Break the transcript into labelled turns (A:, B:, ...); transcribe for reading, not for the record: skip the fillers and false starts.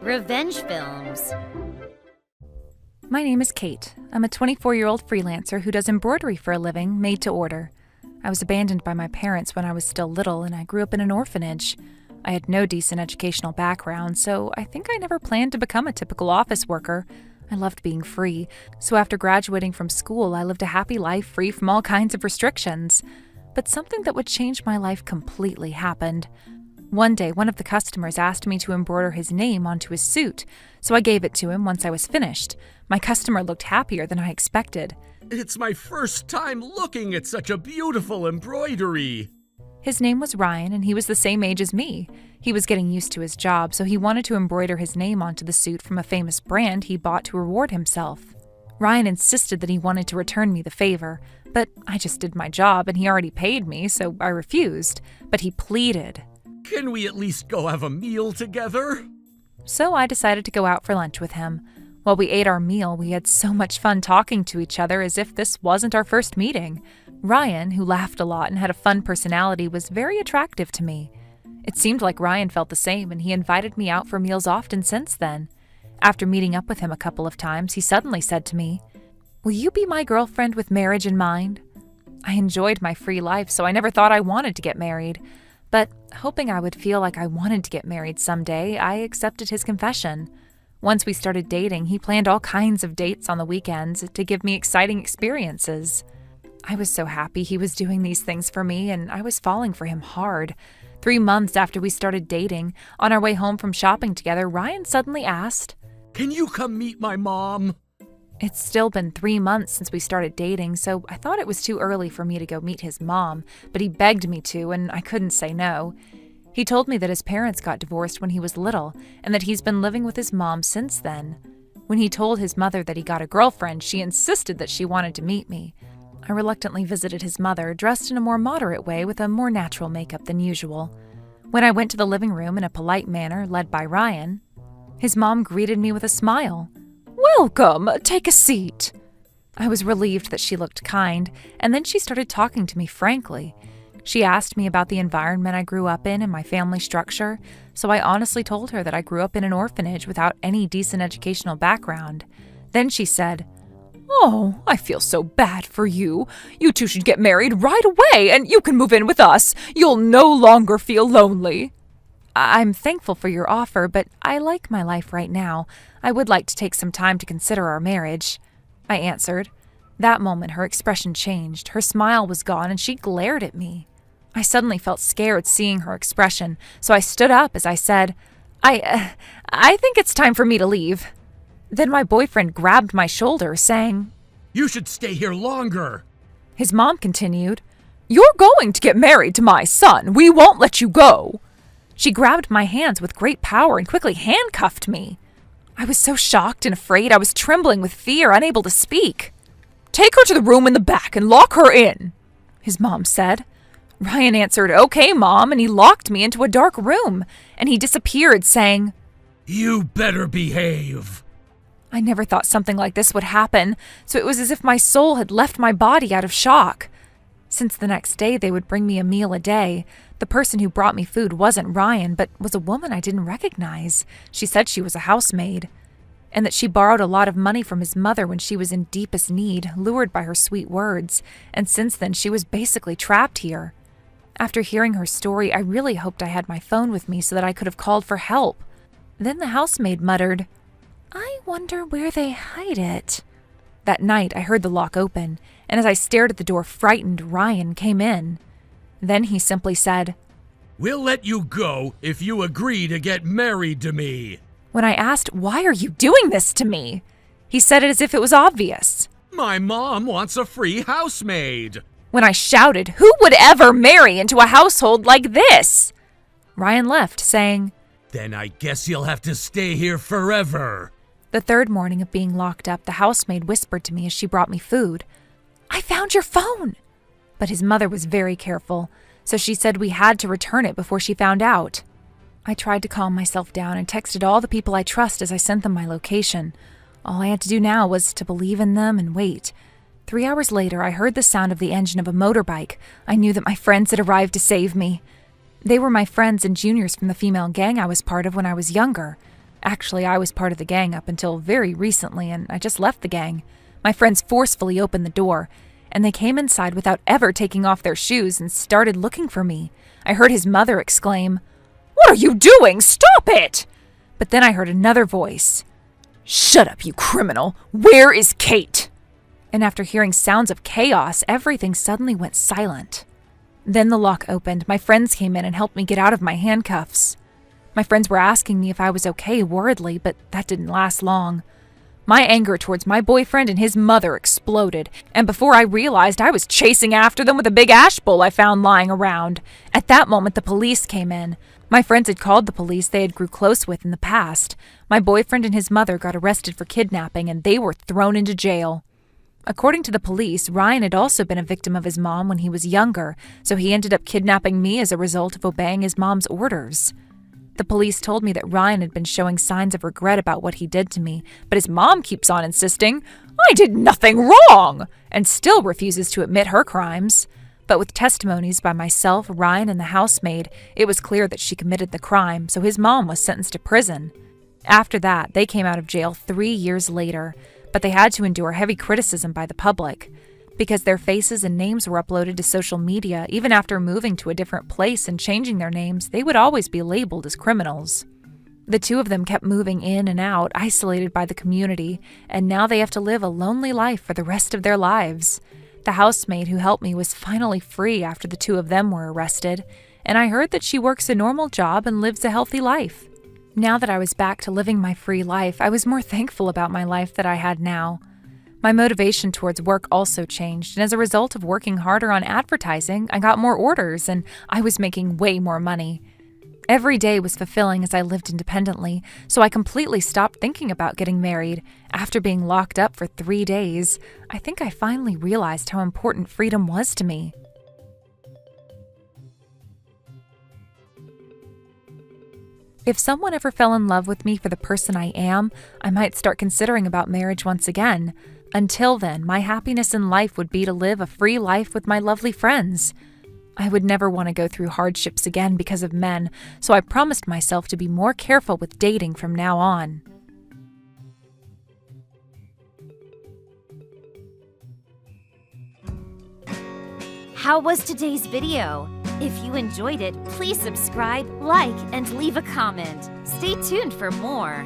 A: Revenge films.
B: My name is Kate. I'm a 24-year-old freelancer who does embroidery for a living, made to order. I was abandoned by my parents when I was still little, and I grew up in an orphanage. I had no decent educational background, so I think I never planned to become a typical office worker. I loved being free, so after graduating from school, I lived a happy life free from all kinds of restrictions. But something that would change my life completely happened. One day, one of the customers asked me to embroider his name onto his suit, so I gave it to him once I was finished. My customer looked happier than I expected.
C: It's my first time looking at such a beautiful embroidery.
B: His name was Ryan, and he was the same age as me. He was getting used to his job, so he wanted to embroider his name onto the suit from a famous brand he bought to reward himself. Ryan insisted that he wanted to return me the favor, but I just did my job and he already paid me, so I refused. But he pleaded.
C: Can we at least go have a meal together?
B: So I decided to go out for lunch with him. While we ate our meal, we had so much fun talking to each other as if this wasn't our first meeting. Ryan, who laughed a lot and had a fun personality, was very attractive to me. It seemed like Ryan felt the same, and he invited me out for meals often since then. After meeting up with him a couple of times, he suddenly said to me, "Will you be my girlfriend with marriage in mind?" I enjoyed my free life, so I never thought I wanted to get married. But hoping I would feel like I wanted to get married someday, I accepted his confession. Once we started dating, he planned all kinds of dates on the weekends to give me exciting experiences. I was so happy he was doing these things for me, and I was falling for him hard. 3 months after we started dating, on our way home from shopping together, Ryan suddenly asked,
C: "Can you come meet my mom?"
B: It's still been 3 months since we started dating, so I thought it was too early for me to go meet his mom, but he begged me to, and I couldn't say no. He told me that his parents got divorced when he was little, and that he's been living with his mom since then. When he told his mother that he got a girlfriend, she insisted that she wanted to meet me. I reluctantly visited his mother, dressed in a more moderate way with a more natural makeup than usual. When I went to the living room in a polite manner, led by Ryan, his mom greeted me with a smile. "Welcome, take a seat." I was relieved that she looked kind, and then she started talking to me frankly. She asked me about the environment I grew up in and my family structure, so I honestly told her that I grew up in an orphanage without any decent educational background. Then she said, "Oh, I feel so bad for you. You two should get married right away, and you can move in with us. You'll no longer feel lonely." I'm thankful for your offer, but I like my life right now. I would like to take some time to consider our marriage, I answered. That moment, her expression changed. Her smile was gone, and she glared at me. I suddenly felt scared seeing her expression, so I stood up as I said, I think it's time for me to leave." Then my boyfriend grabbed my shoulder, saying,
C: "You should stay here longer."
B: His mom continued, "You're going to get married to my son. We won't let you go." She grabbed my hands with great power and quickly handcuffed me. I was so shocked and afraid I was trembling with fear, unable to speak. "Take her to the room in the back and lock her in," his mom said. Ryan answered, "Okay, Mom," and he locked me into a dark room, and he disappeared, saying,
C: "You better behave."
B: I never thought something like this would happen, so it was as if my soul had left my body out of shock. Since the next day they would bring me a meal a day, the person who brought me food wasn't Ryan, but was a woman I didn't recognize. She said she was a housemaid, and that she borrowed a lot of money from his mother when she was in deepest need, lured by her sweet words, and since then she was basically trapped here. After hearing her story, I really hoped I had my phone with me so that I could have called for help. Then the housemaid muttered, "I wonder where they hide it." That night, I heard the lock open, and as I stared at the door frightened, Ryan came in. Then he simply said,
C: "We'll let you go if you agree to get married to me."
B: When I asked, "Why are you doing this to me?" he said it as if it was obvious.
C: "My mom wants a free housemaid."
B: When I shouted, "Who would ever marry into a household like this?" Ryan left, saying,
C: "Then I guess you'll have to stay here forever."
B: The third morning of being locked up, the housemaid whispered to me as she brought me food, "I found your phone." But his mother was very careful, so she said we had to return it before she found out. I tried to calm myself down and texted all the people I trust as I sent them my location. All I had to do now was to believe in them and wait. 3 hours later, I heard the sound of the engine of a motorbike. I knew that my friends had arrived to save me. They were my friends and juniors from the female gang I was part of when I was younger. Actually, I was part of the gang up until very recently, and I just left the gang. My friends forcefully opened the door, and they came inside without ever taking off their shoes and started looking for me. I heard his mother exclaim, "What are you doing? Stop it!" But then I heard another voice. "Shut up, you criminal! Where is Kate?" And after hearing sounds of chaos, everything suddenly went silent. Then the lock opened. My friends came in and helped me get out of my handcuffs. My friends were asking me if I was okay worriedly, but that didn't last long. My anger towards my boyfriend and his mother exploded, and before I realized, I was chasing after them with a big ash bowl I found lying around. At that moment, the police came in. My friends had called the police they had grew close with in the past. My boyfriend and his mother got arrested for kidnapping, and they were thrown into jail. According to the police, Ryan had also been a victim of his mom when he was younger, so he ended up kidnapping me as a result of obeying his mom's orders. The police told me that Ryan had been showing signs of regret about what he did to me, but his mom keeps on insisting, "I did nothing wrong," and still refuses to admit her crimes. But with testimonies by myself, Ryan, and the housemaid, it was clear that she committed the crime, so his mom was sentenced to prison. After that, they came out of jail 3 years later, but they had to endure heavy criticism by the public. Because their faces and names were uploaded to social media, even after moving to a different place and changing their names, they would always be labeled as criminals. The two of them kept moving in and out, isolated by the community, and now they have to live a lonely life for the rest of their lives. The housemaid who helped me was finally free after the two of them were arrested, and I heard that she works a normal job and lives a healthy life. Now that I was back to living my free life, I was more thankful about my life that I had now. My motivation towards work also changed, and as a result of working harder on advertising, I got more orders, and I was making way more money. Every day was fulfilling as I lived independently, so I completely stopped thinking about getting married. After being locked up for 3 days, I think I finally realized how important freedom was to me. If someone ever fell in love with me for the person I am, I might start considering about marriage once again. Until then, my happiness in life would be to live a free life with my lovely friends. I would never want to go through hardships again because of men, so I promised myself to be more careful with dating from now on.
A: How was today's video? If you enjoyed it, please subscribe, like, and leave a comment. Stay tuned for more.